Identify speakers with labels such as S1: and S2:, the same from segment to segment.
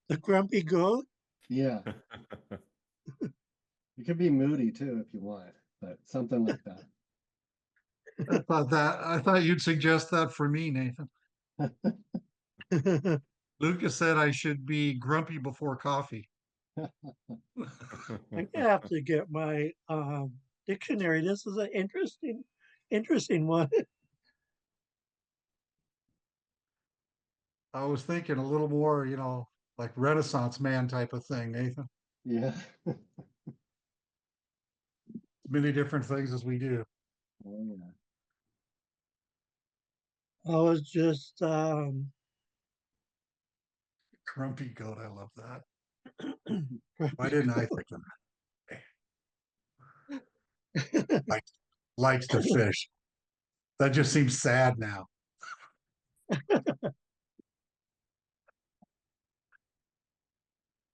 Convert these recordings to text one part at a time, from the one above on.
S1: The grumpy goat?
S2: Yeah. You could be moody too if you want, but something like that.
S3: I thought you'd suggest that for me, Nathan. Lucas said I should be grumpy before coffee.
S1: I have to get my dictionary. This is an interesting one.
S3: I was thinking a little more, like Renaissance man type of thing, Nathan.
S2: Yeah.
S3: Many different things as we do.
S2: Oh, yeah.
S1: I was just
S3: Grumpy goat, I love that. Why didn't I think of that? Likes to fish. That just seems sad now.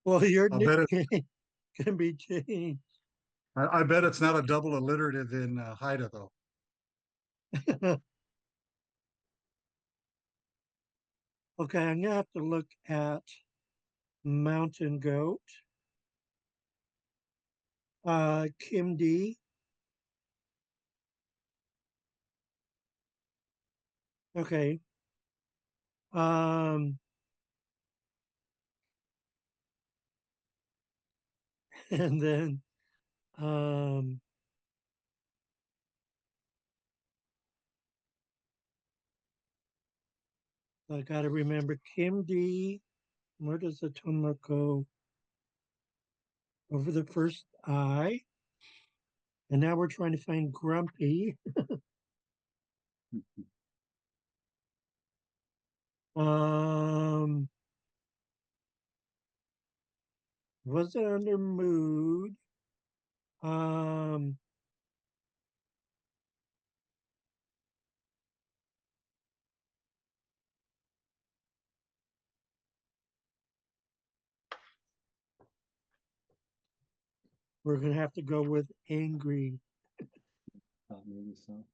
S1: well, your
S3: I'll bet it.
S1: nickname can be changed.
S3: I bet it's not a double alliterative in Haida though.
S1: Okay, I'm gonna have to look at mountain goat. Kim D. Okay. Um, and then I got to remember Kim D. Where does the turmeric go? Over the first I. And now we're trying to find Grumpy. Um, was it under mood? Um, we're gonna have to go with angry.
S2: Maybe so.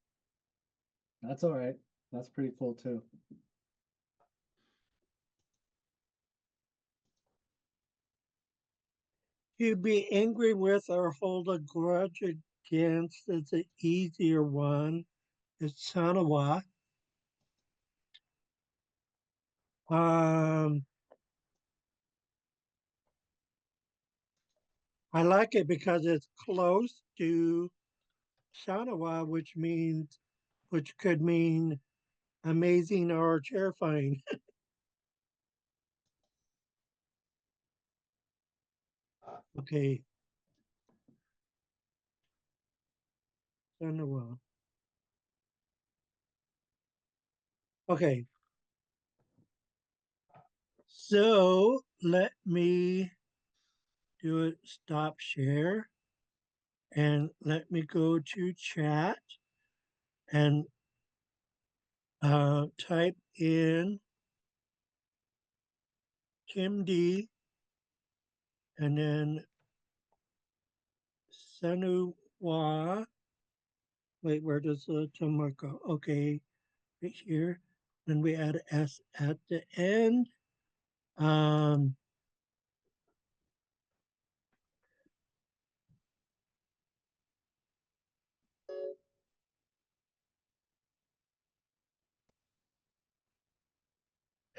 S2: That's all right. That's pretty full too.
S1: To be angry with or hold a grudge against is an easier one. It's Sanawa. Um, I like it because it's close to Shanawa, which could mean amazing or terrifying. Okay, Shanawa. Okay, so let me do it. Stop share and let me go to chat and type in Kim D and then Sanuwa. Wait, where does the turmeric go? Okay, right here. Then we add S at the end. Um,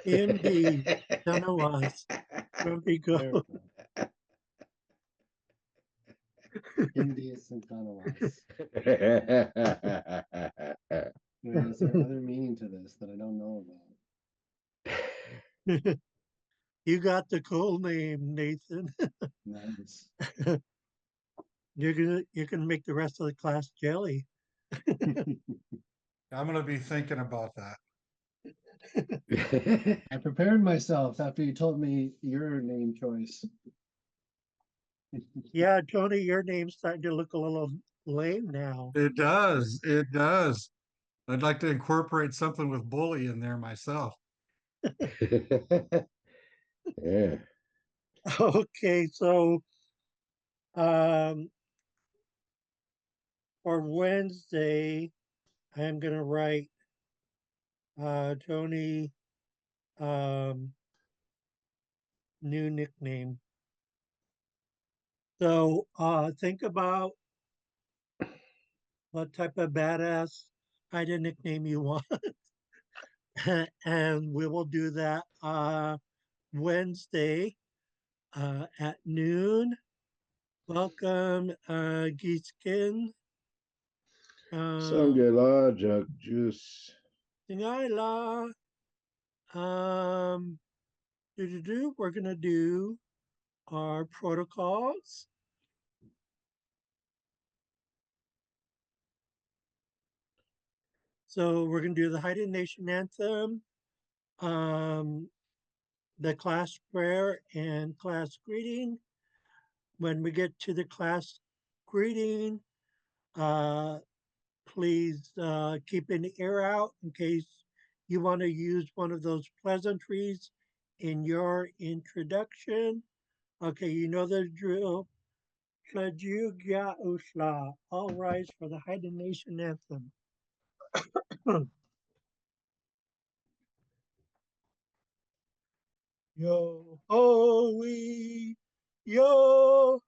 S1: MD, Sanawas, Grumpy
S2: Very
S1: Goat.
S2: cool. India Santanawas. Wait, is there other meaning to this that I don't know about?
S1: You got the cool name, Nathan.
S2: Nice.
S1: You can make the rest of the class jelly.
S3: I'm going to be thinking about that.
S2: I prepared myself after you told me your name choice.
S1: Yeah, Tony, your name's starting to look a little lame now.
S3: It does. It does. I'd like to incorporate something with bully in there myself.
S4: Yeah.
S1: Okay, so um, for Wednesday, I'm gonna write Tony. Um, new nickname. So think about what type of badass hide nickname you want, and we will do that Wednesday at noon. Welcome, Geeskin.
S4: Sangela Jack Juice.
S1: Tingayla. Um, we're gonna do our protocols. So we're gonna do the Haida Nation anthem, um, the class prayer, and class greeting. When we get to the class greeting, uh, please keep an ear out in case you want to use one of those pleasantries in your introduction. Okay, you know the drill. Tlajuga Usla. All rise for the Haida Nation anthem. Yo ho we, yo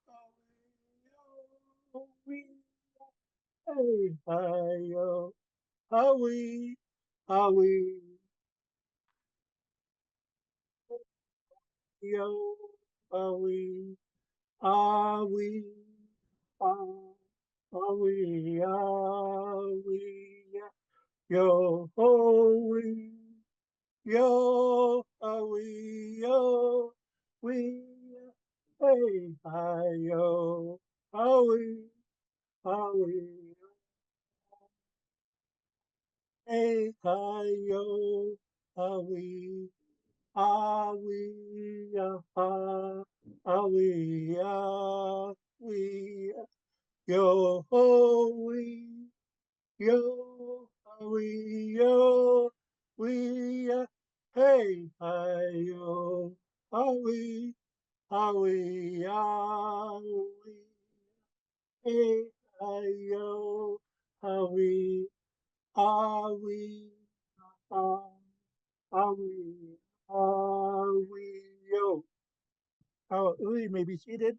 S1: ho we, hey hi yo, ho we, yo, ho we, ah, we, yo ho we, yo, we, hey hi yo, ho we, hey hi yo, we. Ah, we, we, yo, ho, yo, we, hey, hi, yo, we, we, hey, hi, yo, we, we, we, yo. We may be seated.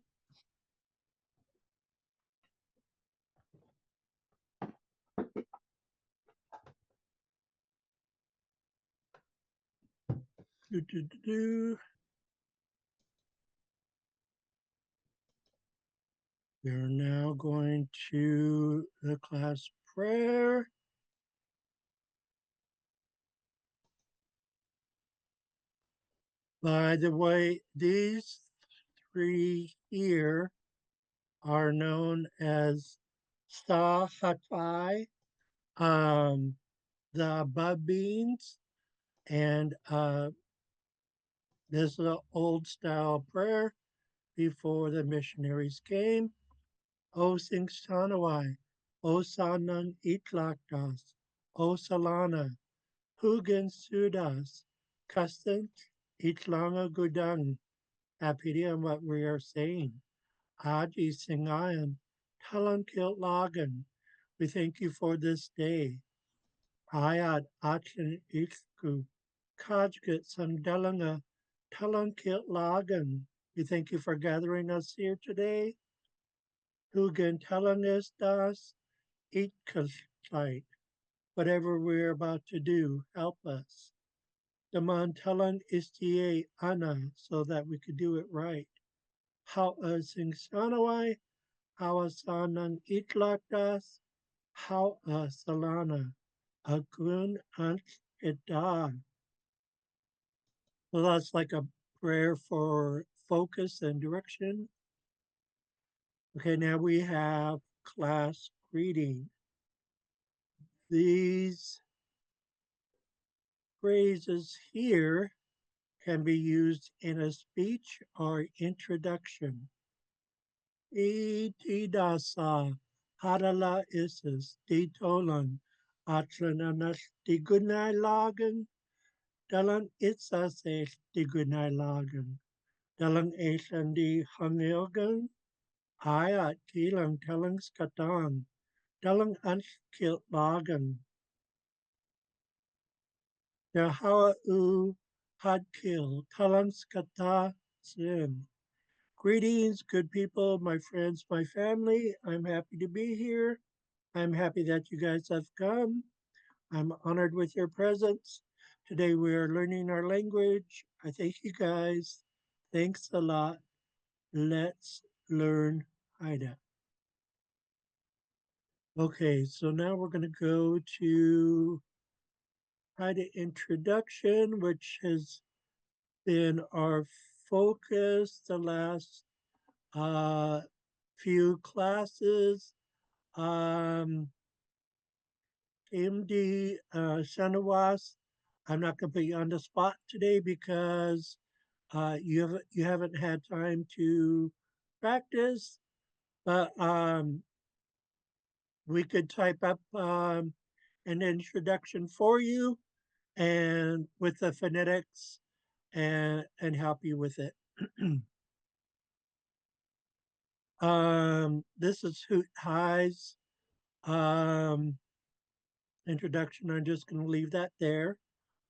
S1: Do, do, do, do. We're now going to the class prayer. By the way, these three here are known as Sahatai, the above beans, and this is an old style prayer before the missionaries came. O Sing Sanawai, O Sanang Itlaktas, O Salana, Hugen Sudas, Custom Itlanga Gudang. Happy on what we are saying. Aji Singayan, Talan Kilt Lagan. We thank you for this day. Ayat Achin Iksku, Kajgat Sangdalanga, Talan Kilt Lagan. We thank you for gathering us here today. Hugan Talangas Das, Itkasite. Whatever we're about to do, help us. Damantalan Istie Ana, so that we could do it right. How sing sanawai, how sanang itlakdas, how salana, agun ant edan. So that's like a prayer for focus and direction. Okay, now we have class greeting. These phrases here can be used in a speech or introduction. Itidasa harala isis ditolan atlananas digunai lagen dalan itsase digunai lagen dalan esan di hangilgan ayat kilang telang skatan dalang anskil lagen Yahawa u hadkil talan skata Sin. Greetings, good people, my friends, my family. I'm happy to be here. I'm happy that you guys have come. I'm honored with your presence. Today we are learning our language. I thank you guys. Thanks a lot. Let's learn Haida. Okay, so now we're going to go to Haida introduction, which has been our focus the last uh, few classes. MD Shanawas, I'm not going to put you on the spot today because you haven't had time to practice, but we could type up an introduction for you and with the phonetics and help you with it. This is Hoot High's introduction. I'm just going to leave that there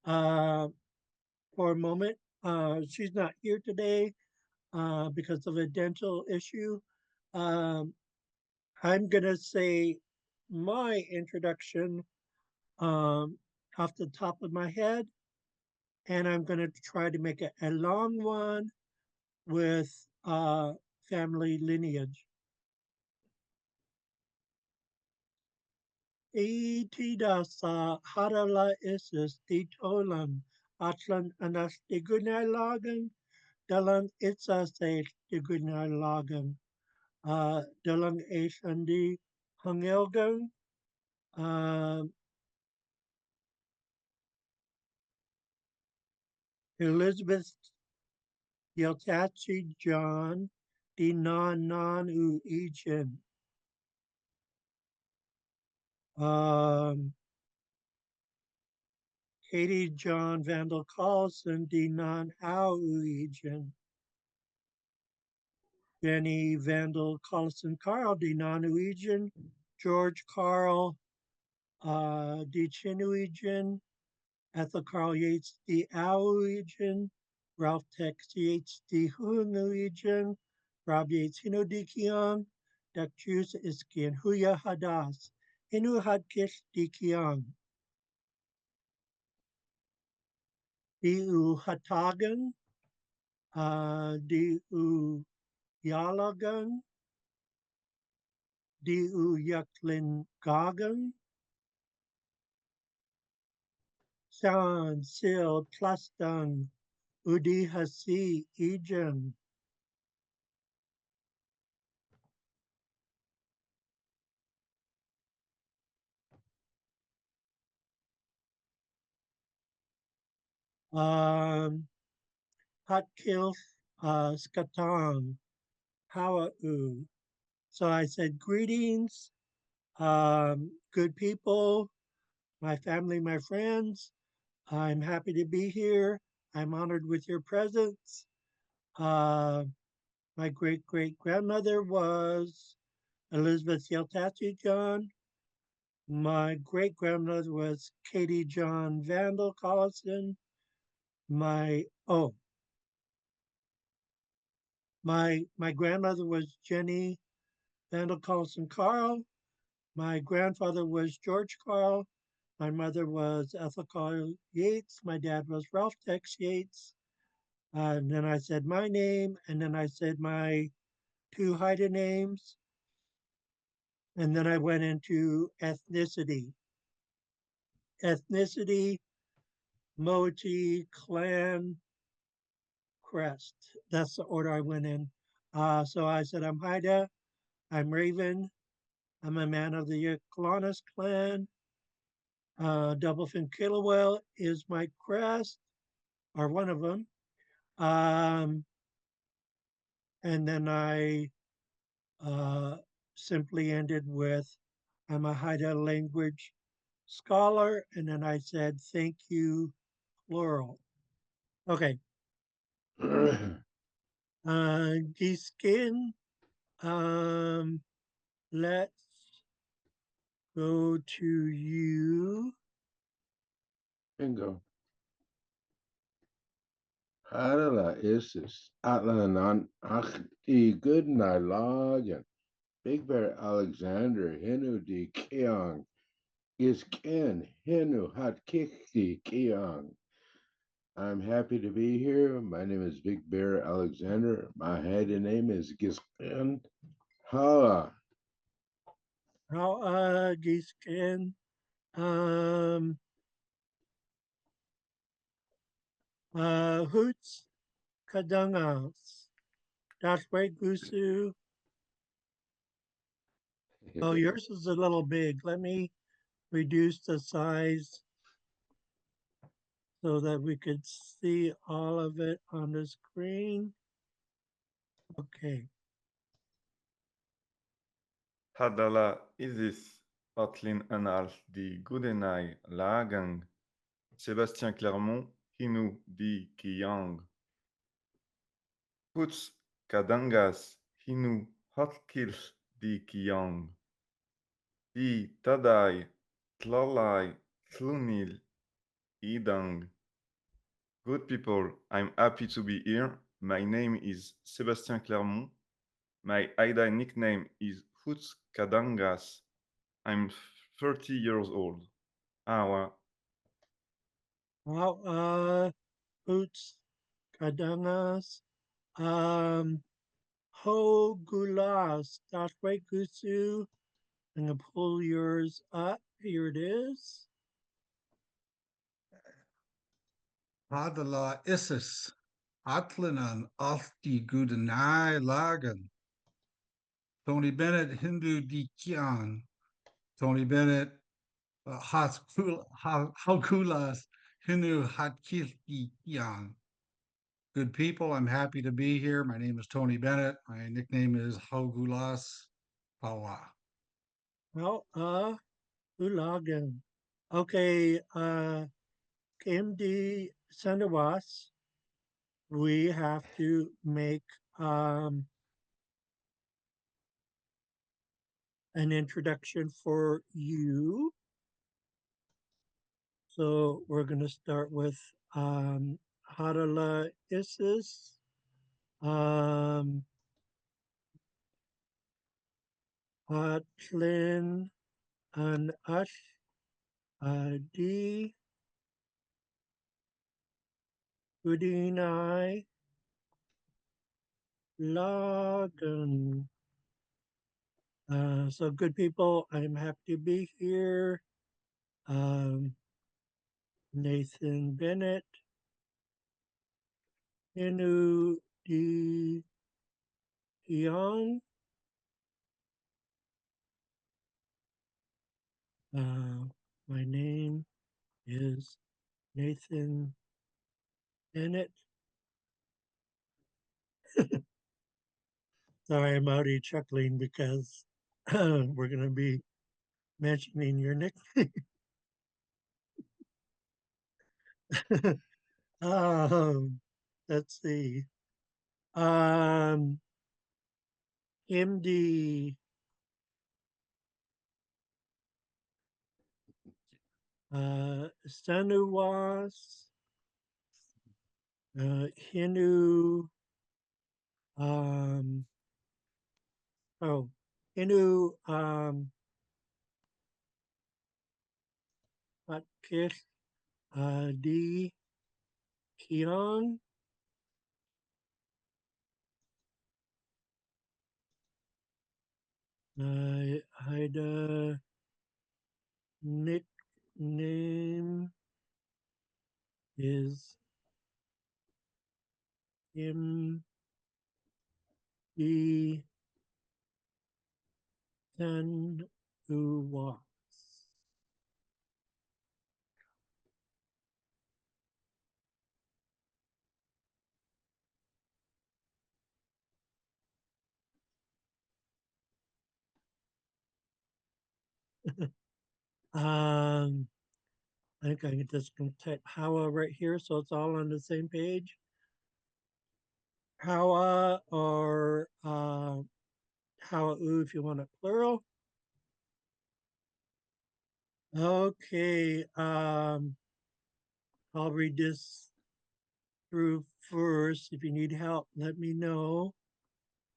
S1: for a moment. She's not here today because of a dental issue. Um, I'm going to say my introduction off the top of my head, and I'm going to try to make it a long one with family lineage. Itida sa harala isis di tolan atlan anas di gunay lagan dalang itsa sa di gunay lagan dalang asandi hangelgan Elizabeth Yeltachi John di non u Egan Katie John Vandal Carlson di non au Egan Benny Vandal Carlson Carl di non Egan George Carl di Chinuigan Ethel Carl Yates di Auigan Ralph Tex Yates di Hunuigan Rob Yates Hino di Kiang Dak Jus Iskian Huya Hadas Hinu Hadkish di Kiang di U Hatagan di U Yalagan di U Yaklin Gagan San Sil Tlastan Udi Hasi Egan Xaad Kil Skatang Hawa'u. So I said, greetings, good people, my family, my friends. I'm happy to be here. I'm honored with your presence. My great great grandmother was Elizabeth Yeltachi John. My great grandmother was Katie John Vandal Collison. My grandmother was Jenny Vandal Collison Carl. My grandfather was George Carl. My mother was Ethel Carl Yates. My dad was Ralph Tex Yates. And then I said my name, and then I said my two Haida names, and then I went into ethnicity. Ethnicity, Mochi, clan, crest. That's the order I went in. So I said I'm Haida, I'm Raven, I'm a man of the Kiwanis clan. Doublefin Kilowell is my crest, or one of them. And then I simply ended with, I'm a Haida language scholar. And then I said, thank you, plural. Okay. Giskin, let's go to you.
S4: Bingo. Adela Isis, Atlanan Achti Goodnight Log, and Big Bear Alexander, Hinu di Kiang, is Ken, Hinu Hat Kikti Kiang. I'm happy to be here. My name is Big Bear Alexander. My Haida name is Gisken Hala.
S1: How Giskin um Hoots Kadungas. That's way Gusu. Oh, yours is a little big. Let me reduce the size so that we could see all of it on the screen. Okay.
S5: Hadala Isis, Otlin Anal di Goudenai Lagang, Sébastien Clermont, Hinou di Kiyang, Puts Kadangas, Hinou Hotkil di Kiyang, Di Tadai, Tlalai, Tlunil, Idang. Good people, I'm happy to be here. My name is Sébastien Clermont. My Haida nickname is Huts Kadangas. I'm 30 years old. Awa.
S1: How Hoots Kadungas. Ho Gulas. That's way Gusu. I'm gonna pull yours up. Here it is.
S3: Adela Isis, Atlanan Alti Gudanai Lagan, Tony Bennett, Hindu Di Kian, Tony Bennett, Haukulas, Hindu Hatkil Di Kian. Good people, I'm happy to be here. My name is Tony Bennett. My nickname is Haugulas Pawa.
S1: Well, Ulagan. Okay, KMD Sandawas, we have to make um, an introduction for you. So we're going to start with Harala Isis, Hatlin, and Ash, D, Udinai, Logan. So good people, I'm happy to be here. Nathan Bennett, Inu D. Young, my name is Nathan Bennett. Sorry, I'm already chuckling because we're going to be mentioning your nickname. um, let's see. MD Sanuwas, Hinu, um, oh, Hinu, Kish, D. Kion, Haida nickname is MD San Uwas. um, I think I can just gonna type Hawa right here so it's all on the same page. Hawa or Hawa if you want it plural. Okay, I'll read this through first. If you need help, let me know.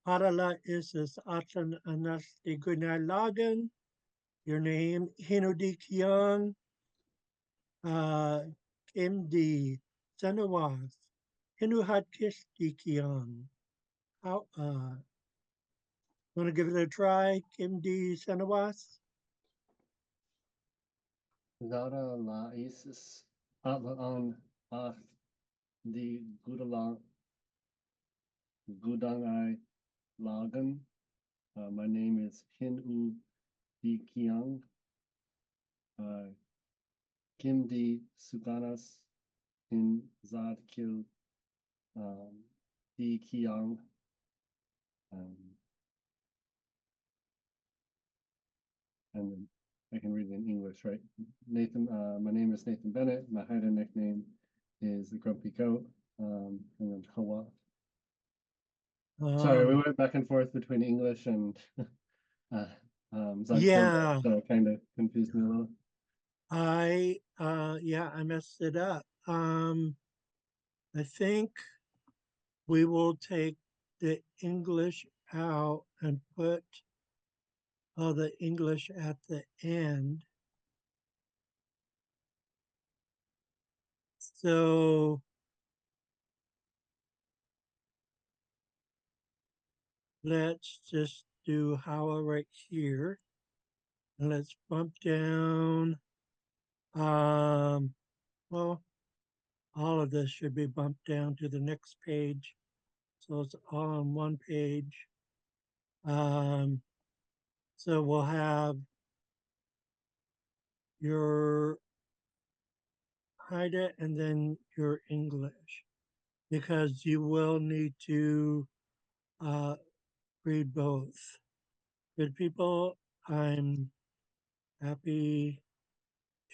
S1: Harala is Atan Anas de Gunai Lagan. Your name, Hinodi Kiang, Kim di Sanawas, Hinuhat Kish di Kiang. How, want to give it a try, Kim di Sanawas?
S2: Zara la Isis Atlaan Ach di Gudangai Lagan. My name is Hin Di Kiang. Kim Di Suganas in Xaad Kil Di Kiang. And then I can read it in English, right? Nathan, my name is Nathan Bennett. My Haida nickname is the Grumpy Goat. And then Hawa. Sorry, we went back and forth between English and Xaad Kil,
S1: Yeah.
S2: so it kind of confused me a little.
S1: I messed it up. I think we will take the English out and put all the English at the end. So let's just do Howa right here. And let's bump down. Well, all of this should be bumped down to the next page. So it's all on one page. So we'll have your Haida and then your English, because you will need to read both. Good people, I'm happy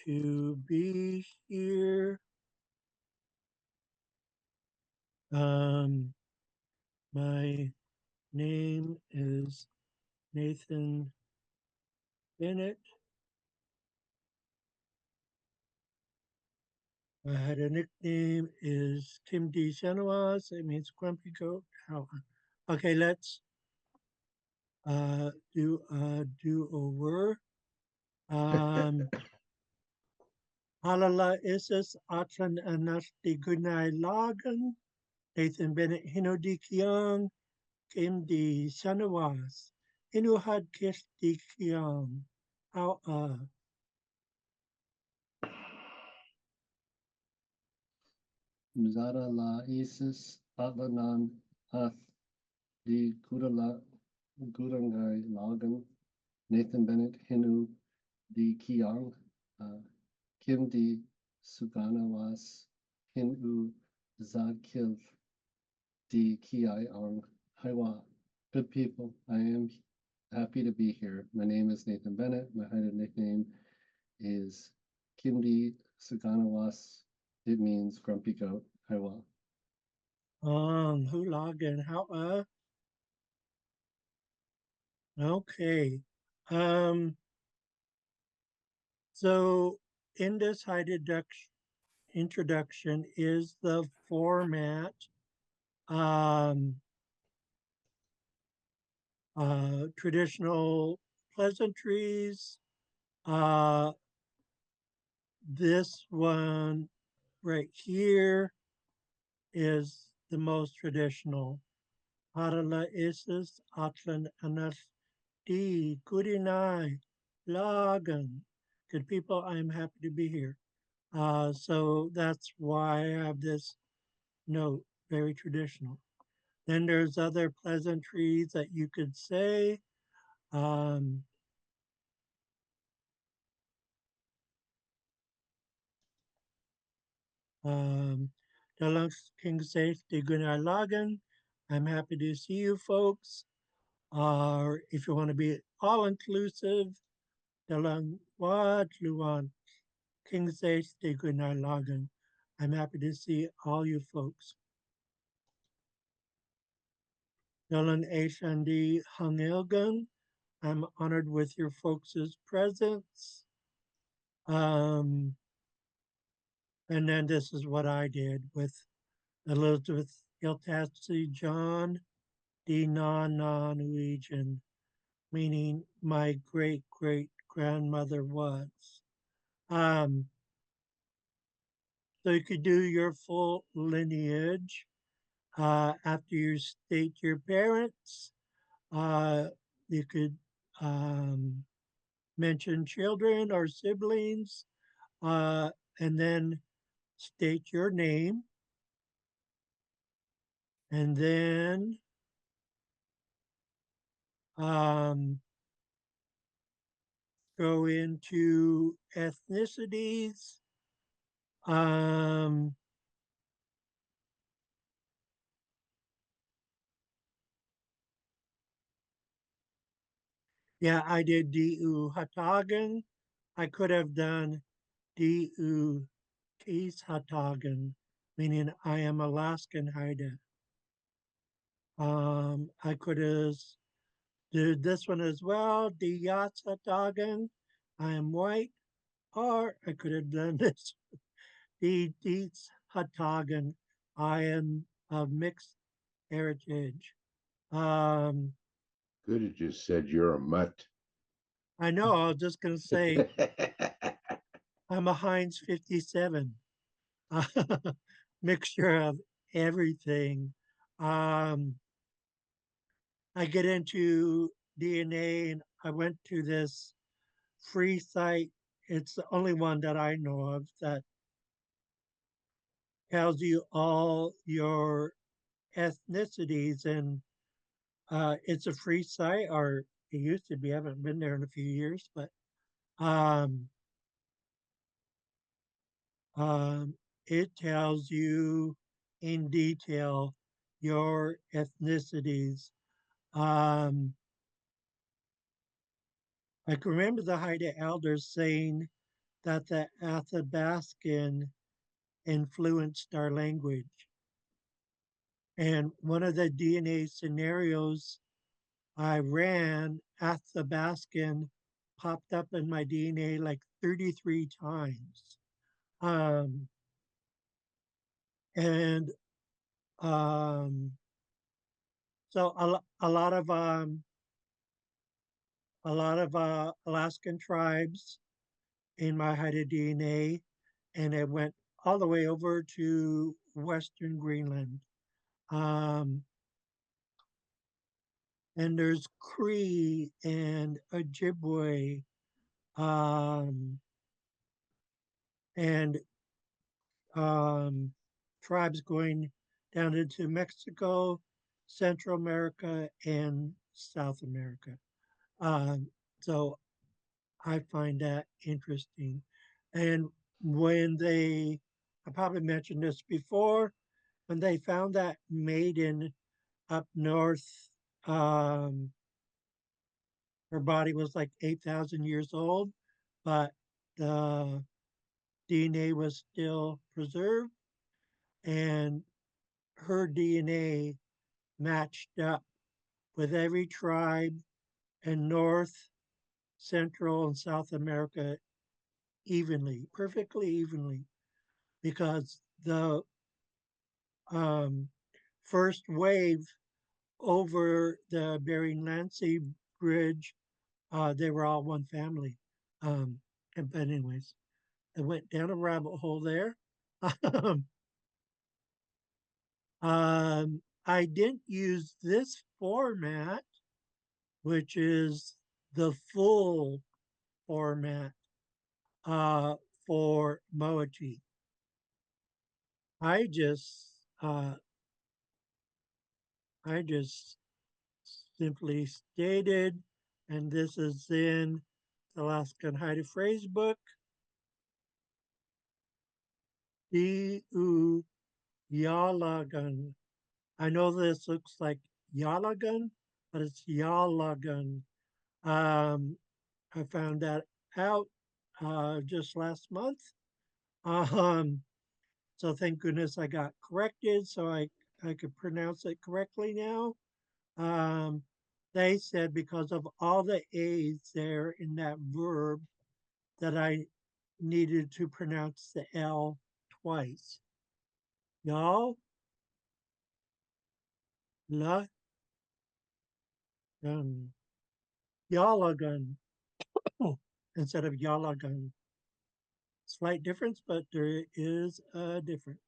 S1: to be here. My name is Nathan Bennett. I had a nickname is Tim D. Senawas. It means grumpy goat. Okay, let's do a do-over. Halala Isis Atlan Anas di Gunai Lagan. Nathan Bennett Hino di Kiang. Kim di Senawas. Hinu had kiss di Kiang. How
S2: Zara la Isis Atlanan Ath Di Gudangai Lagan. Nathan Bennett Hinu Di Kiang. Kim Di Suganawas Hinu Xaad Kil Di Kiai Ang Haiwa. Good people, I am happy to be here. My name is Nathan Bennett. My Haida nickname is Kimdi Suganawas. It means grumpy goat. Haiwa.
S1: Hulagan, how okay. So in this high deduction introduction is the format. Traditional pleasantries. This one right here is the most traditional. Harala Isis Atlan Anas D Goodinai Lagan. Good people, I'm happy to be here. So that's why I have this note, very traditional. Then there's other pleasantries that you could say. Dalang King Safe de Gunnar Lagan. I'm happy to see you folks. Or if you want to be all inclusive, Dalang Wad Luan King Safe de Gunnar Lagan. I'm happy to see all you folks. Dalang Ashandi Hangilgan. I'm honored with your folks' presence. And then this is what I did with Elizabeth Iltatsi John Di Norwegian, meaning my great great grandmother was. Um, so you could do your full lineage after you state your parents. Uh, you could um, mention children or siblings, uh, and then state your name, and then um, go into ethnicities. Um, yeah, I did DU Hatagan. I could have done DU Tis Hatagan, meaning I am Alaskan Haida. I could have did this one as well, the Yats Hatagan. I am white, or I could have done this, the Dietz Hatagan. I am of mixed heritage. Um,
S4: Could have just said you're a mutt.
S1: I know, I was just going to say, I'm a Heinz 57. Mixture of everything. Um, I get into DNA and I went to this free site. It's the only one that I know of that tells you all your ethnicities, and it's a free site, or it used to be. I haven't been there in a few years, but um, um, it tells you in detail your ethnicities. Um, I can remember the Haida elders saying that the Athabascan influenced our language. And one of the DNA scenarios I ran, Athabascan popped up in my DNA like 33 times. Um, and um, so a lot of Alaskan tribes in my Haida DNA, and it went all the way over to Western Greenland. Um, and there's Cree and Ojibwe, um, and um, tribes going down into Mexico, Central America, and South America. Um, so I find that interesting. And when I probably mentioned this before, when they found that maiden up north, um, her body was like 8,000 years old, but the DNA was still preserved, and her DNA matched up with every tribe in North, Central, and South America evenly, perfectly evenly, because the um, first wave over the Bering Land Sea Bridge, they were all one family. Um, but anyways, I went down a rabbit hole there. I didn't use this format, which is the full format uh, for Moichi. I just uh, I just simply stated, and this is in the Alaskan Haida Phrase Book, D-U Yalagan. I know this looks like Yalagan, but it's Yalagan. Um, I found that out just last month. Um, so thank goodness I got corrected so I could pronounce it correctly now. Um, they said because of all the A's there in that verb that I needed to pronounce the L twice. Y'all, La gun. Yalagan. Instead of Yalagan. Slight difference, but there is a difference.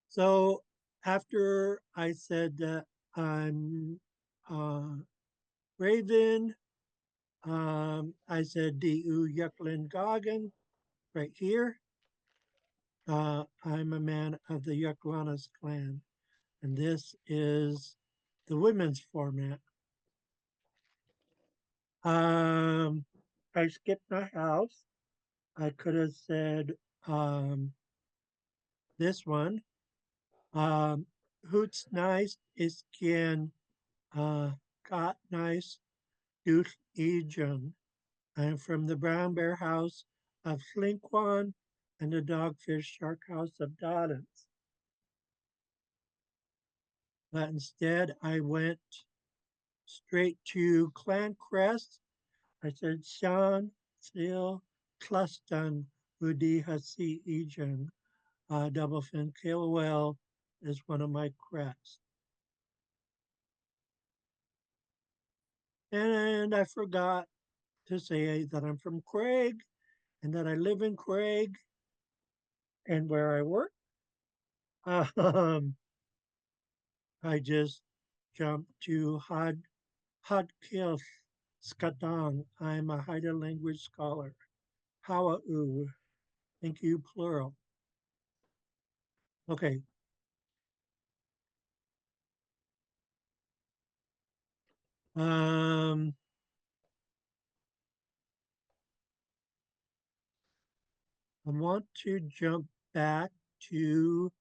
S1: So after I said that I'm Raven, I said Du Yuklin Goggin right here. I'm a man of the Yuklanas clan, and this is the women's format. I skipped my house. I could have said this one. Hoots nice is quien got nice duch ejun. I am from the brown bear house of Slinkwan and the dogfish shark house of Doddens. But instead, I went straight to Clan Crest. I said, Sean, Seal, Cluston, Udi Hasi Ejun, Double Fin Kilwell is one of my crests. And I forgot to say that I'm from Craig and that I live in Craig and where I work. Um, I just jumped to Xaad Kil Skatang. I'm a Haida language scholar. Hawa'u. Thank you, plural. Okay. Um, I want to jump back to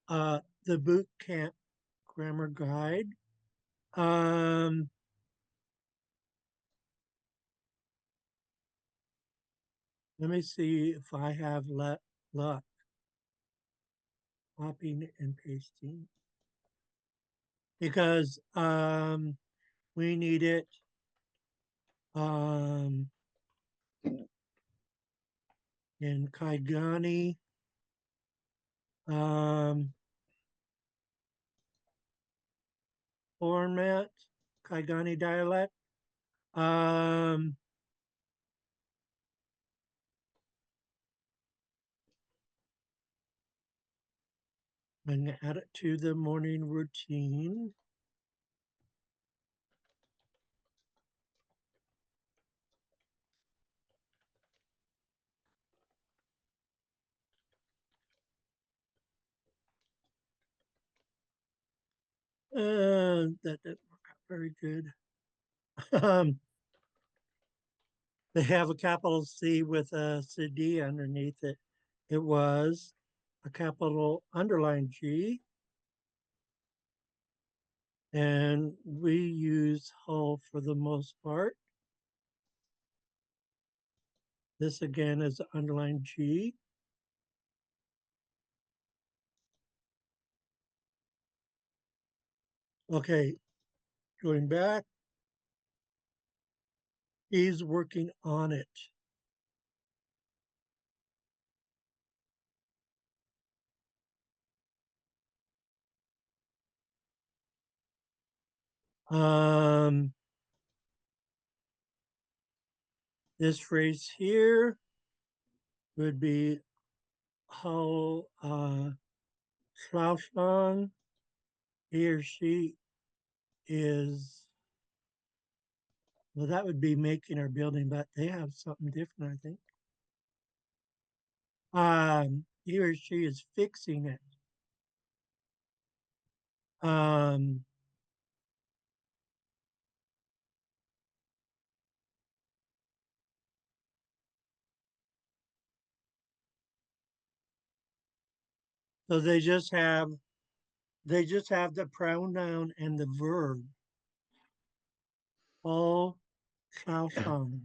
S1: the boot camp grammar guide. Um, let me see if I have luck copying and pasting because we need it um, in Kaigani. Format, Kaigani dialect. Um, I'm going to add it to the morning routine. That didn't work out very good. They have a capital C with a CD underneath it. It was a capital underline G. And we use Hull for the most part. This again is underline G. Okay, going back. He's working on it. Um, this phrase here would be how Schlauschlang, he or she is, well, that would be making our building, but they have something different, I think. He or she is fixing it. Um, so they just have the pronoun and the verb. All Schlauschlang.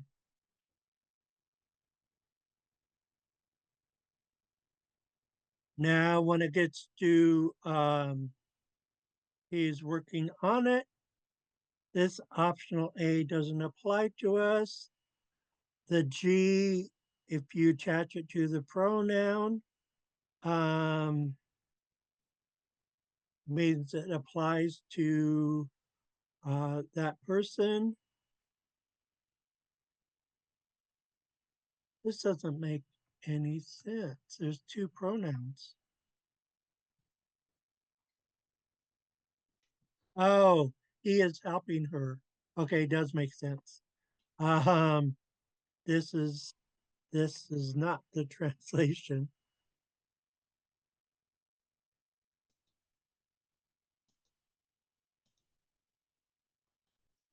S1: Now, when it gets to he's working on it, this optional A doesn't apply to us. The G, if you attach it to the pronoun, means it applies to that person. This doesn't make any sense. There's two pronouns. Oh, he is helping her. Okay, it does make sense. Um, this is not the translation.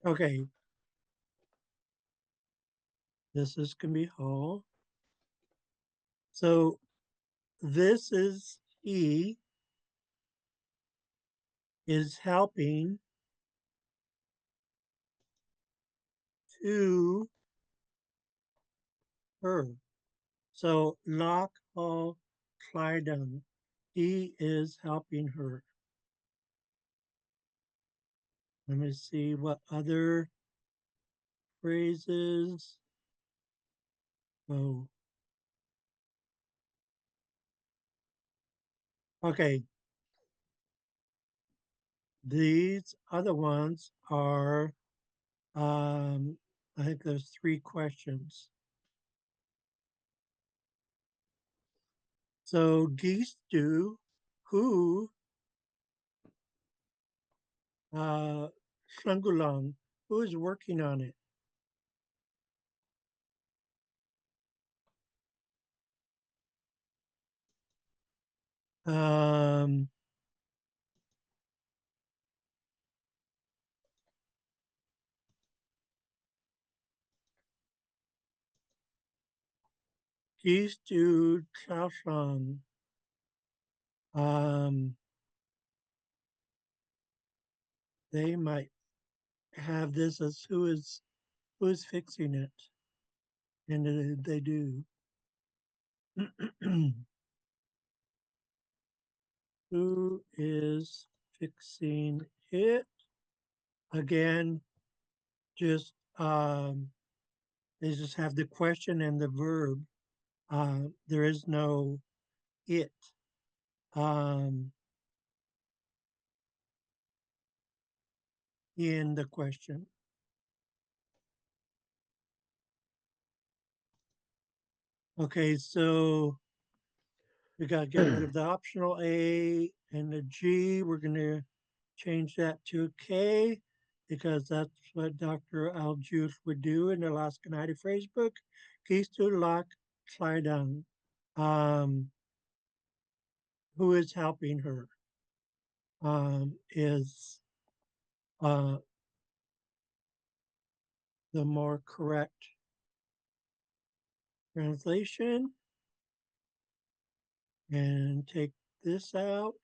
S1: Okay, this is gonna be whole. So this is he is helping to her. So Lock Hall Clyden, he is helping her. Let me see what other phrases. Oh, okay. These other ones are, I think there's three questions. So geese do, who, Shangulang, who is working on it? Um, geese do Chaoshan. Um, they might have this as who is fixing it, and they do. Who is fixing it? Again, just they just have the question and the verb. There is no it. Um, in the question. Okay, so we got to get rid of the optional A and the G. We're going to change that to K because that's what Dr. Aljuth would do in the Alaska Nighty phrase book. Kistu Lak Kleidang. Who is helping her is the more correct translation. And take this out.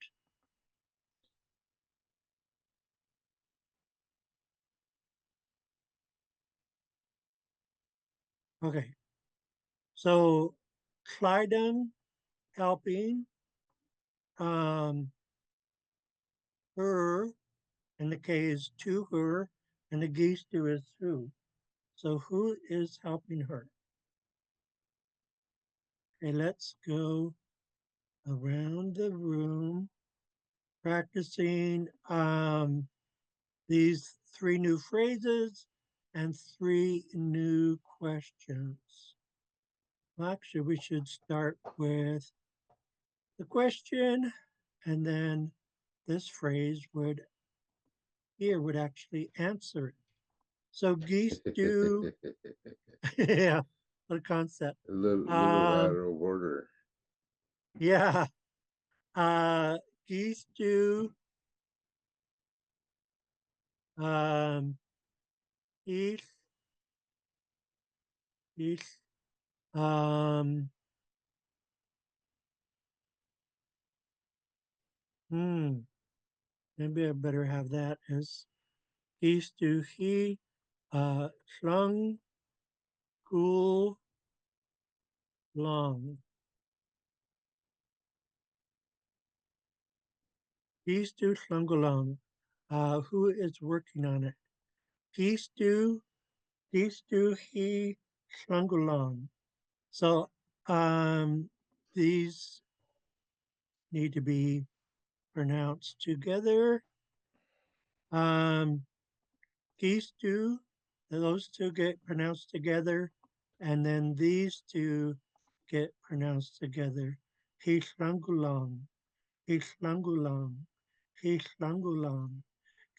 S1: Okay, so Clyden helping her, and the K is to her, and the geese do is who. So who is helping her? Okay, let's go around the room practicing these three new phrases and three new questions. Well, actually, we should start with the question, and then this phrase would actually answer it. So geese do, yeah, what a concept.
S4: A little out
S1: Um,
S4: of order.
S1: yeah, geese do eat, eat, um, hmm, maybe I better have that as geese do he, schlung, cool, long. Geese do schlungalong. Who is working on it? Geese do he schlungalong. So these need to be pronounced together. These two, those two get pronounced together, and then these two get pronounced together. Hislangulang, Hislangulang, Hislangulang.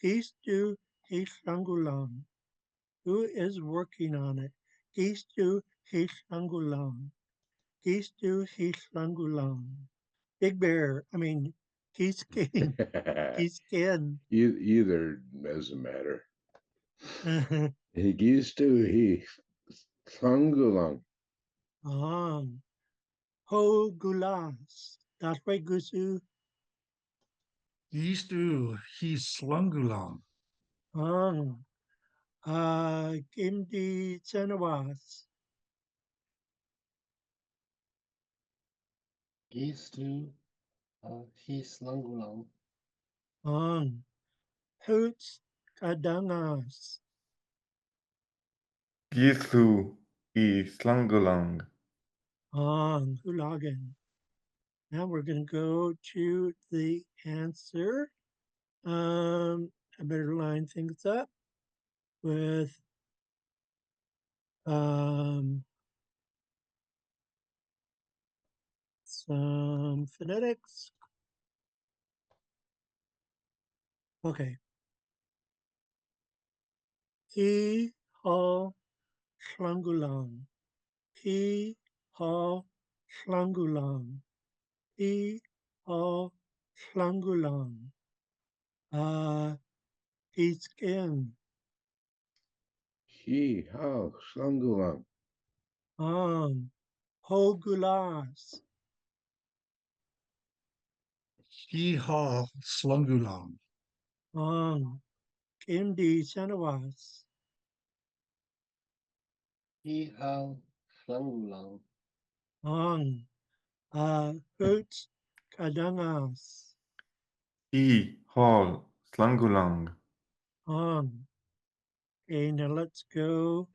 S1: These two, Hislangulang. Who is working on it? These two, Hislangulang. These two, Hislangulang. Big Bear, he's king. He's king.
S4: Either doesn't matter. He used to he Sangulang.
S1: Ho gulas. That's right, Gusu.
S3: Istu he slungulang.
S1: Ang. Kimdi Chenawas.
S2: Gistu Hislangulang.
S1: Ang. Hoots Kadangas.
S5: Gisu I Slangulang.
S1: Ang. Hulagan. Now we're going to go to the answer. I better line things up with some phonetics. Okay. He, ho, schlangulang. He, ho, schlangulang. He, ho, schlangulang. He's skin.
S4: He how Sangulang.
S1: Ho gulas.
S3: He ha slungulang.
S1: Kimdi Chenawas.
S2: Hihal Hlangulang.
S1: Hoots Kadangas.
S5: I Hall Slangulang.
S1: Okay, now let's go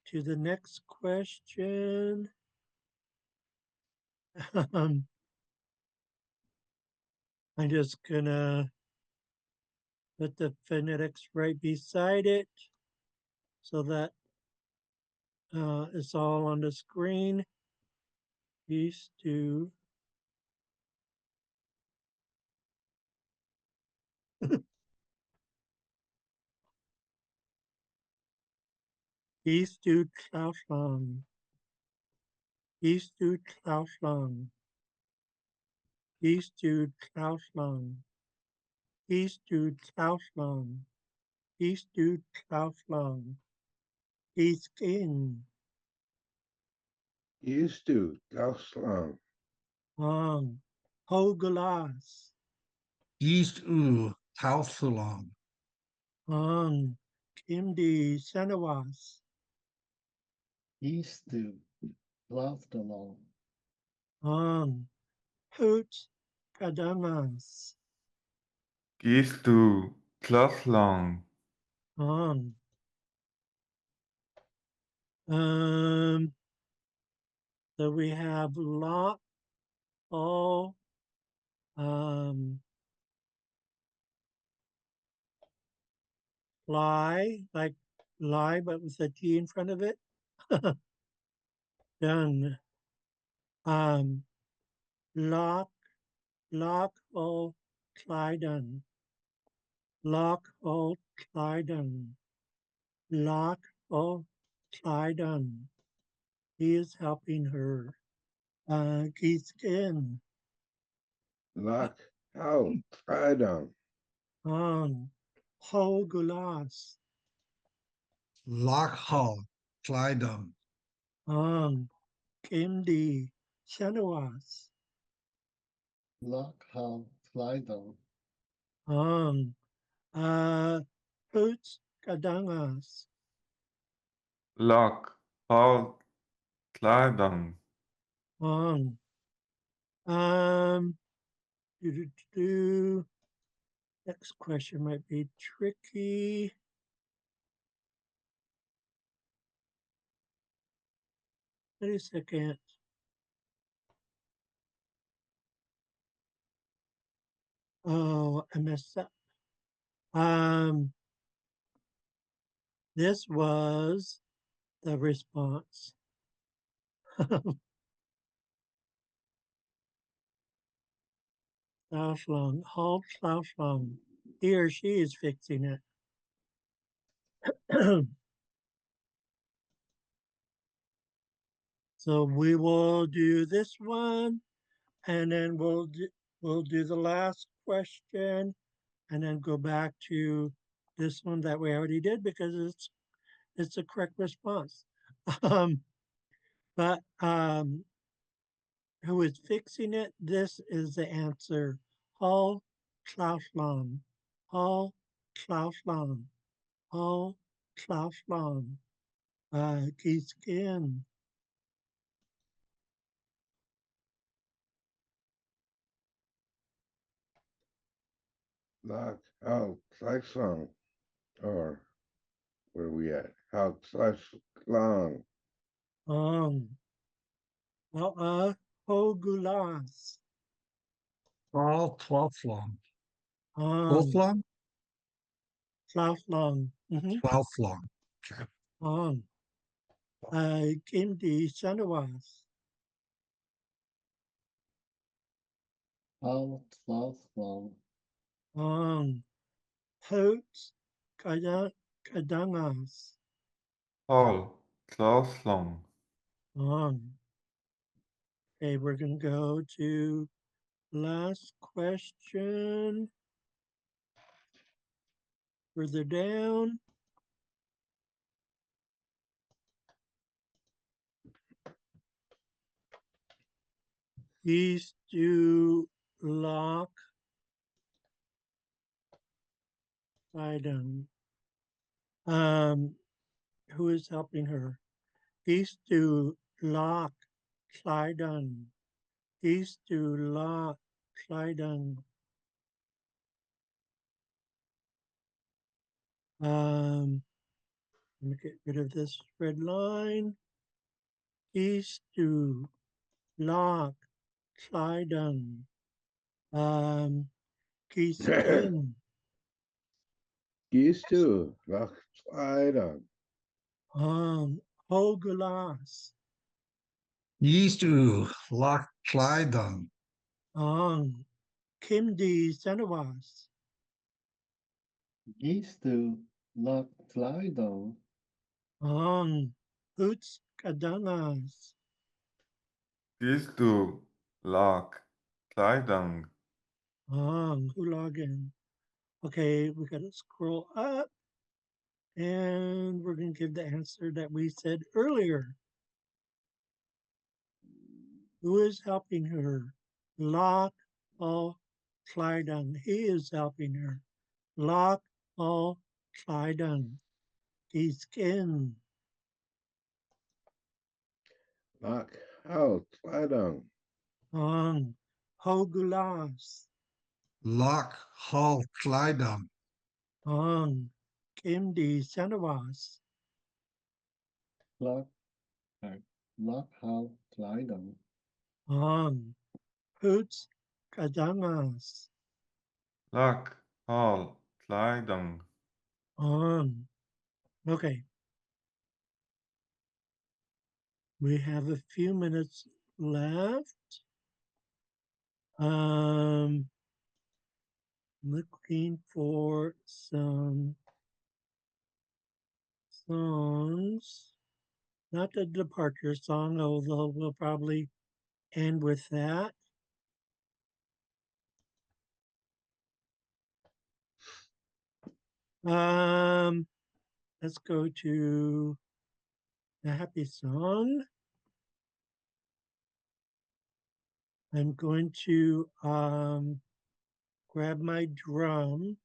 S1: to the next question. I'm just gonna put the phonetics right beside it so that it's all on the screen. These two. These two Klauslang. These two Klauslang. These two Klauslang. These two Klauslang. These two Klauslang. He's king.
S4: Used to Gauslang.
S1: Ho glass.
S3: East u tauthulang.
S1: Kimdi Senawas.
S2: Gistu Lavdalong.
S1: Hoots Kadangas.
S5: Gistu Tlaslang.
S1: Um, so we have lot, all, lie, like lie, but with a T in front of it. Done. Lock, lock, all, Clyden. Lock, all, Clyden. Lock, all, Clyden. He is helping her. Keith's in.
S4: Lock how Tridon.
S1: Ho gulas.
S3: Lock ha Clydon.
S1: Kimdi Chenawas.
S2: Lakhal Clydon.
S1: Hoots Kadangas.
S5: Lock Hall Tladang.
S1: Um, do, do, do. Next question might be tricky. Wait a second. Oh, I messed up. This was the response. Schlaflang, halt Schlaflang. He or she is fixing it. So we will do this one, and then we'll do the last question, and then go back to this one that we already did because it's a correct response. Um, but who is fixing it? This is the answer. Hall Klauslan. Hall Klauslan. Hall Klauslan. Kiskin.
S4: Lock out song, or where are we at? How long?
S1: Hogulas.
S3: All 12th long.
S1: Um,
S3: 12th long?
S1: Klauslan.
S3: 12th long. Okay.
S1: Kimdi Sanawas.
S2: How 12 long?
S1: Hoots Kadangas.
S5: Hall, class long.
S1: Okay, we're going to go to last question. Further down. East to Lock Biden. Who is helping her? East to Lock Clydon. East to Lock Clydon. Let me get rid of this red line. East to Lock Clydon. Keyskin.
S4: Geese too. Lock on.
S1: Hogulas.
S3: East to Loch Clydon.
S1: Kimdi Senawas.
S2: Geese to Loch Clydon.
S1: Hoots Kadangas.
S5: These two lock Kleidung.
S1: Hulagan. Okay, we gotta scroll up and we're gonna give the answer that we said earlier. Who is helping her? Lock all Clydon. He is helping her. Lock all Clydon. He's skin.
S4: Lock out Clydon.
S1: Hogulas.
S3: Loch Hall Clydon.
S1: Kimdi Senawas.
S2: Loch, Loch How Clydon.
S1: Hoots Kadangas.
S5: Lock Hall Kleidung.
S1: Okay. We have a few minutes left. Looking for some songs. Not the departure song, although we'll probably end with that. Let's go to the happy song. I'm going to grab my drum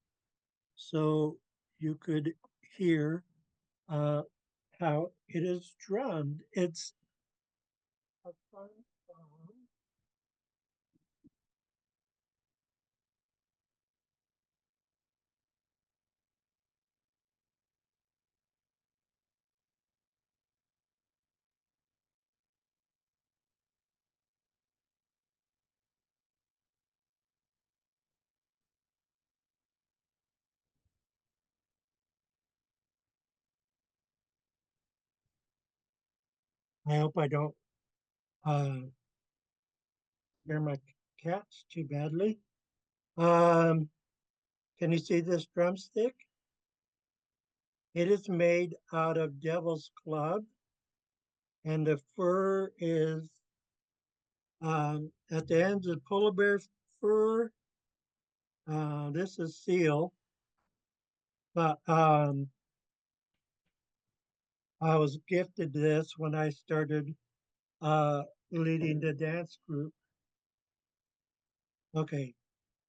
S1: so you could hear how it is drummed. It's a fun song. I hope I don't hear my cats too badly. Um, can you see this drumstick? It is made out of devil's club, and the fur is at the ends of polar bear fur. This is seal, but I was gifted this when I started leading the dance group. Okay,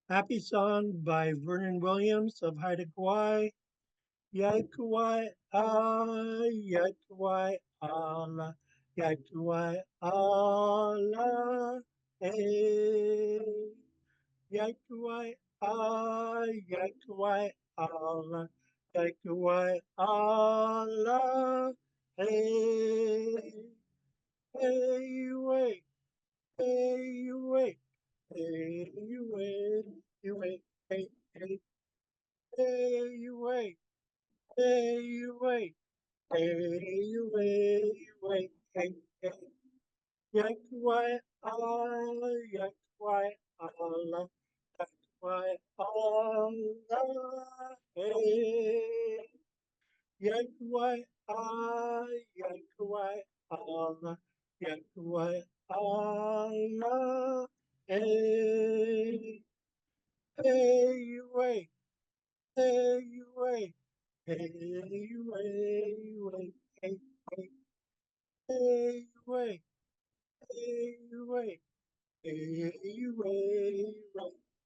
S1: happy song by Vernon Williams of Haida Kauai. Yai Kauai, Yai Kauai, Allah, Yai Kauai, Allah, hey. Yai Kauai, Yai Kauai, Allah, Yai Kauai, Allah, hey. Hey, you wait, hey, you wait, hey, you wait, you wait, hey, hey, hey, you wait, hey, you wait, hey, you wait, you wait, hey, hey. Yak why Allah, yak why Allah, yak why Allah, hey. Yak why yak why Allah, yak why Allah, hey. Hey, you wait, hey, you wait, hey, you wait, you wait, hey, hey, hey, you wait, hey, you wait. Hey, you wait,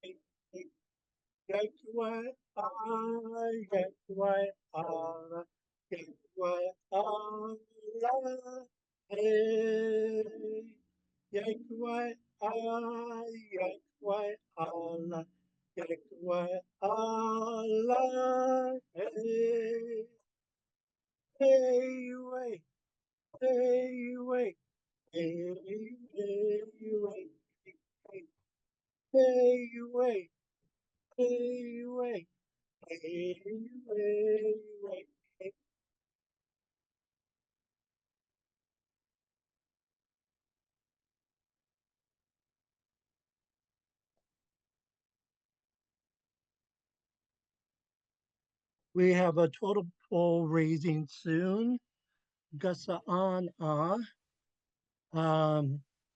S1: hey, hey, yak why yak why yak why hey, yak why yak why yak why hey, hey, you wait, hey, you wait, hey, you wait, hey, hey, you wait. Hey, wait, hey, wait. We have a total poll raising soon. Gasaan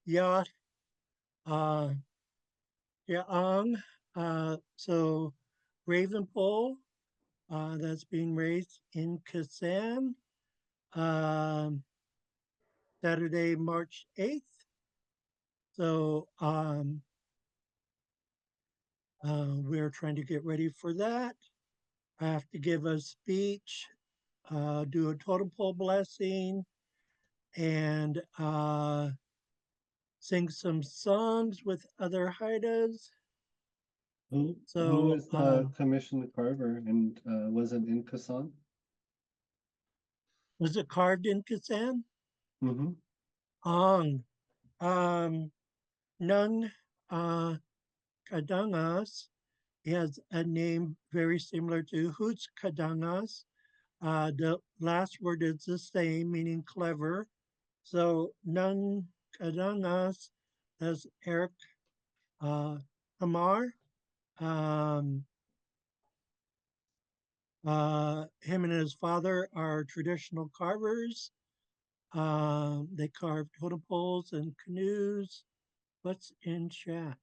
S1: Ya, uh, Yaang. So Raven poll that's being raised in Kasan, um, Saturday, March 8th. So we're trying to get ready for that. I have to give a speech, do a totem pole blessing, and sing some songs with other Haidas.
S2: Who
S1: So,
S2: is the commissioned carver, and was it in Kasan?
S1: was it carved in Kasan?
S2: Mm-hmm.
S1: Ong. Um, Nung Kadangas has a name very similar to Hoots Kadangas. The last word is the same, meaning clever. So Nung Kadangas, as Eric Hamar. Um, him and his father are traditional carvers. They carve totem poles and canoes. What's in chat?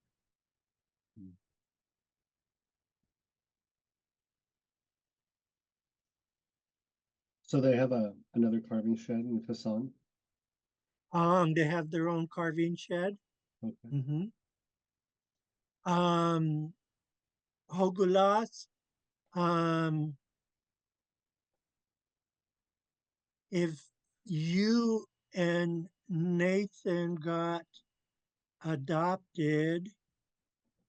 S2: So they have another carving shed in Kasan.
S1: They have their own carving shed.
S2: Okay.
S1: Mm-hmm. Hogulas. Um, if you and Nathan got adopted,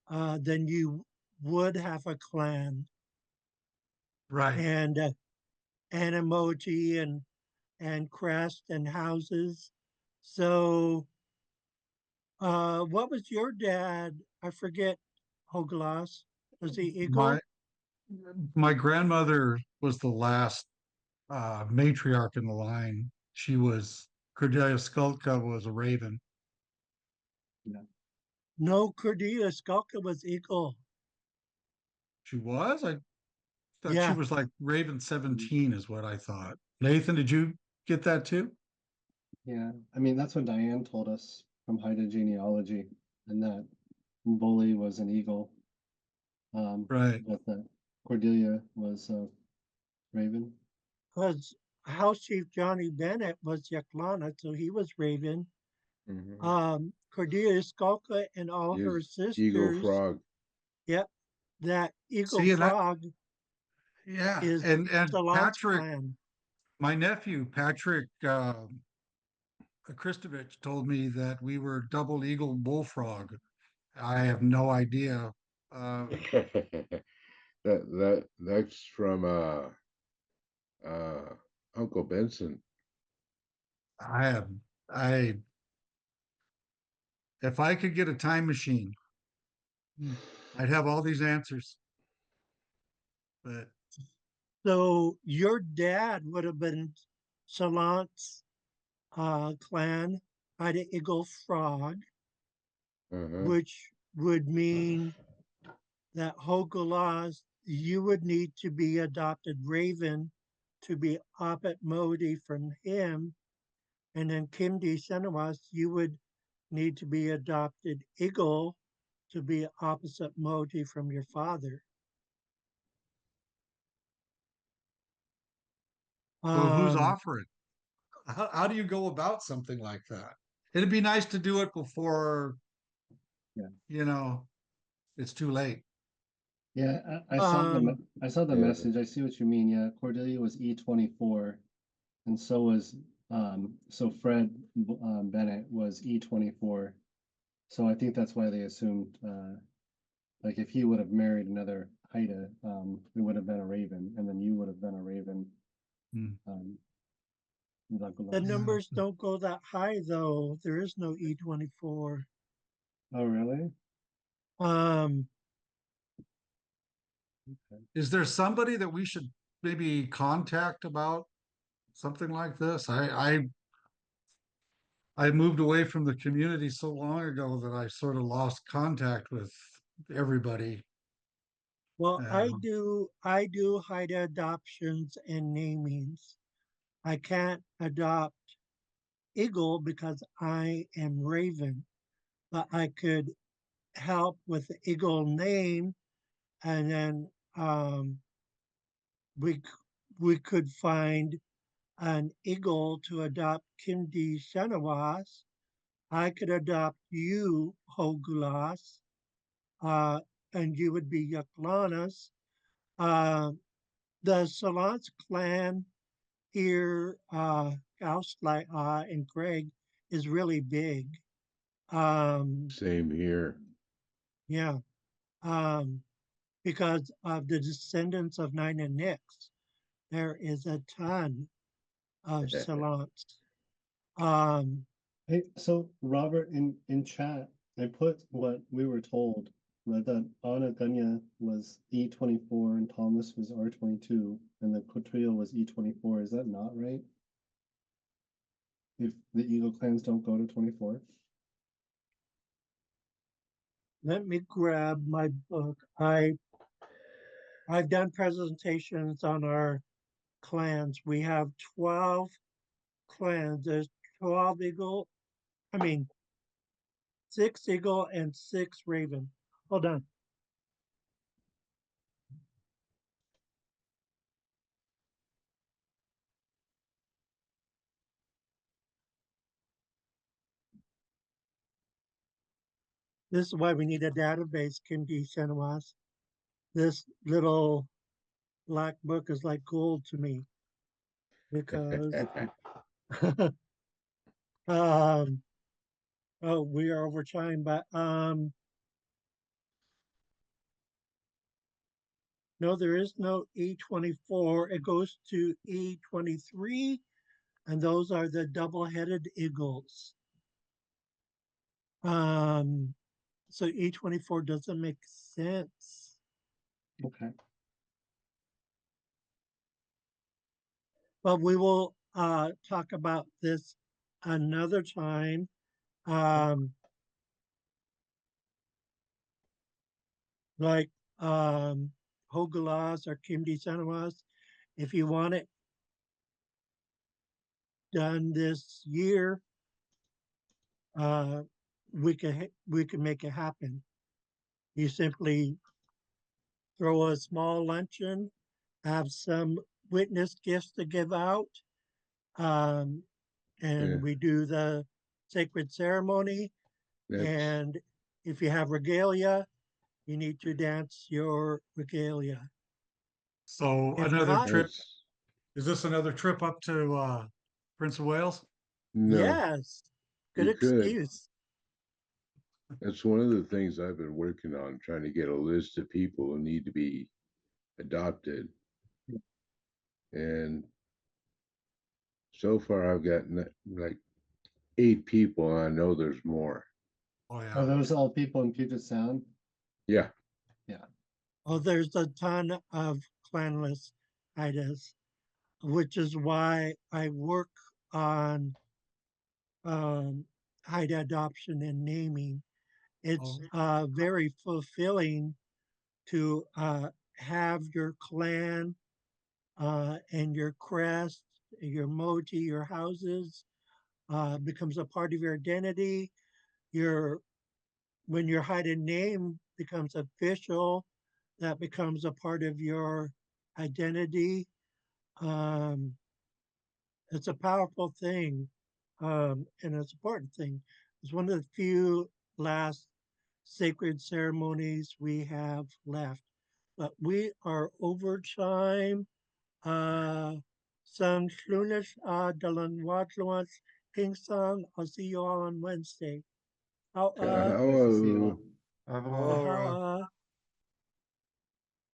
S1: then you would have a clan
S3: Right.
S1: and emoji and crest and houses. So, what was your dad? I forget. Hoglas, was he
S3: My
S1: eagle?
S3: my grandmother was the last matriarch in the line. She was Cordelia Skulka was a raven.
S1: No, Cordelia Skulka was eagle.
S3: She was? I thought she
S1: Yeah,
S3: was like Raven 17 is what I thought. Nathan, did you get that too?
S2: Yeah, I mean, that's what Diane told us from Haida genealogy, and that Bully was an eagle.
S3: Right.
S2: But that Cordelia was a raven.
S1: because House Chief Johnny Bennett was Yaklana, so he was Raven. Cordelia Skulka and all
S4: Is
S1: her
S4: Eagle
S1: sisters.
S4: Frog.
S1: Yep, that Eagle
S3: See, and that,
S1: Frog
S3: yeah,
S1: is
S3: and
S1: Salant's
S3: Patrick,
S1: clan.
S3: my nephew Patrick Kristovich told me that we were double eagle bullfrog. I have no idea. Uh,
S4: That's from uh Uncle Benson.
S3: I have I if I could get a time machine, I'd have all these answers. But
S1: So your dad would have been Salant's clan, Ida Eagle Frog,
S4: Uh-huh.
S1: which would mean that Hogolas, you would need to be adopted Raven to be Apet Modi from him. And then Kimdi Senawas, you would need to be adopted Eagle to be opposite Modi from your father.
S3: so who's
S1: Um,
S3: offering? How do you go about something like that? It'd be nice to do it before,
S2: Yeah.
S3: you know, it's too late.
S2: Yeah, I saw the
S4: Yeah.
S2: message. I see what you mean. Yeah, Cordelia was E24, and so was so Fred Bennett was E24. So I think that's why they assumed like if he would have married another Haida, it would have been a Raven, and then you would have been a Raven.
S3: Hmm.
S1: the
S2: Lagulas.
S1: numbers don't go that high though. There is no E24.
S2: Oh, really?
S1: Um,
S2: Okay.
S3: Is there somebody that we should maybe contact about something like this? I moved away from the community so long ago that I sort of lost contact with everybody.
S1: well,
S3: Um,
S1: I do hide adoptions and namings. I can't adopt Eagle because I am Raven, but I could help with the Eagle name, and then we we could find an Eagle to adopt Kimdi Shenawas. I could adopt you, Hogulas, uh, and you would be Yaklanas. Uh, the Salants clan here, Gauslai and Craig, is really big. Um,
S4: Same here.
S1: yeah, um, because of the descendants of Nine and Nix, there is a ton of Salants. Um,
S2: Hey, so Robert, in chat, I put what we were told that Anna Gunya was E24 and Thomas was R22 and the Cotrillo was E24. Is that not right? If the Eagle clans don't go to 24?
S1: let me grab my book. I've done presentations on our clans. We have 12 clans. There's 12 eagle, I mean, 6 eagle and 6 raven. Hold on. This is why we need a database, Kim D. Senawas. This little black book is like gold to me because um oh, we are over time, but no, there is no E24. It goes to E23, and those are the double-headed eagles. Um, so E24 doesn't make sense.
S2: Okay.
S1: But we will talk about this another time. Um, like Hogalas or Kimdi Sanawas, if you want it done this year, uh, we can make it happen. You simply throw a small luncheon, have some witness gifts to give out, um,
S4: Yeah,
S1: and we do the sacred ceremony.
S4: that's
S1: And if you have regalia, you need to dance your regalia.
S3: So
S1: If
S3: another
S1: not,
S3: trip,
S4: that's
S3: is this another trip up to Prince of Wales?
S4: no,
S1: yes, good
S4: you could.
S1: excuse.
S4: That's one of the things I've been working on, trying to get a list of people who need to be adopted. And so far, I've got like 8 people, and I know there's more.
S3: Oh
S2: Are
S3: yeah.
S2: those all people in Puget Sound?
S4: Yeah,
S2: Yeah.
S1: Oh, there's a ton of clanless idas, which is why I work on Haida adoption and naming. It's
S3: Oh,
S1: very fulfilling to have your clan and your crest, your emoji, your houses becomes a part of your identity. Your when your hidden name becomes official, that becomes a part of your identity. Um, it's a powerful thing, and it's an important thing. It's one of the few last sacred ceremonies we have left. But we are over time. San Lunes Dalan Wadlawans King Song. I'll see you all on Wednesday. How
S2: Nice to see you
S4: oh,
S2: all.
S5: Aloha.
S1: how